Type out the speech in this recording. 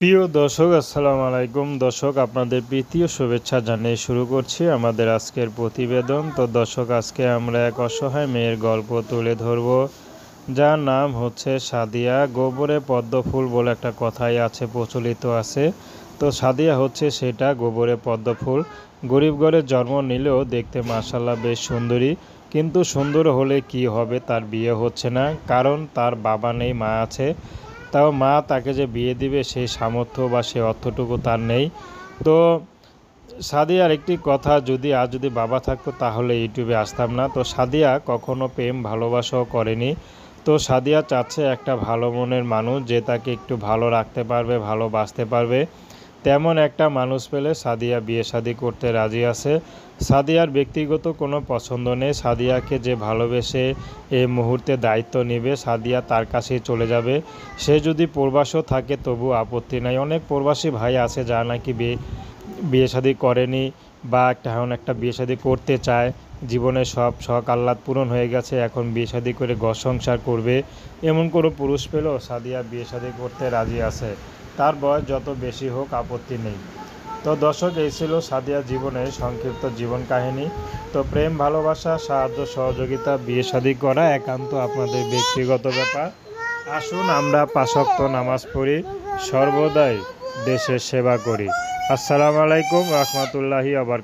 প্রিয় দর্শক আসসালামু আলাইকুম। দর্শক আপনাদের প্রীতি ও শুভেচ্ছা জানিয়ে শুরু করছি আমাদের আজকের প্রতিবেদন। তো দর্শক আজকে আমরা এক অসহায় মেয়ের গল্প তুলে ধরব, যার নাম হচ্ছে সাদিয়া। গোবরে পদ্ম ফুল বলে একটা কথাই আছে, প্রচলিত আছে। তো সাদিয়া হচ্ছে সেটা, গোবরে পদ্ম ফুল। গরিব ঘরে জন্ম নিলেও দেখতে মাশাআল্লাহ বেশ সুন্দরী, কিন্তু সুন্দর হলে কি হবে, তার বিয়ে হচ্ছে না, কারণ তার বাবা নেই, মা আছে। তাও মা তাকে যে বিয়ে দিবে সেই সামর্থ্য বা সেই অর্থটুকু তার নেই। তো সাদিয়ার একটি কথা, যদি বাবা থাকতো তাহলে ইউটিউবে আসতাম না। তো সাদিয়া কখনো প্রেম ভালোবাসাও করেনি। তো সাদিয়া চাচ্ছে একটা ভালো মনের মানুষ, যে তাকে একটু ভালো রাখতে পারবে, ভালোবাসতে পারবে। তেমন একটা মানুষ পেলে সাদিয়া বিয়ে শাদী করতে রাজি আছে। সাদিয়ার ব্যক্তিগত কোনো পছন্দ নেই। সাদিয়াকে যে ভালোবেসে এই মুহূর্তে দায়িত্ব নেবে, সাদিয়া তার কাছেই চলে যাবে। সে যদি প্রবাসও থাকে তবু আপত্তি নাই। অনেক প্রবাসী ভাই আছে যারা নাকি বিয়ে শাদী করেনি, বা এখন একটা বিয়ে শাদী করতে চায়। জীবনে সব শখ আহ্লাদ পূরণ হয়ে গেছে, এখন বিয়ে শাদী করে ঘর সংসার করবে। এমন কোনো পুরুষ পেলেও সাদিয়া বিয়ে শাদী করতে রাজি আছে। তার বয়স যত বেশি হোক আপত্তি নেই। তো দর্শক, এই ছিল সাদিয়া জীবনের সংক্ষিপ্ত জীবন কাহিনী। তো প্রেম ভালোবাসা, সাহায্য সহযোগিতা, বিয়ে শাদী করা একান্ত আপনাদের ব্যক্তিগত ব্যাপার। আসুন আমরা ৫ ওয়াক্ত নামাজ পড়ি, সর্বদাই দেশের সেবা করি। আসসালামু আলাইকুম রহমতুল্লাহি আবার।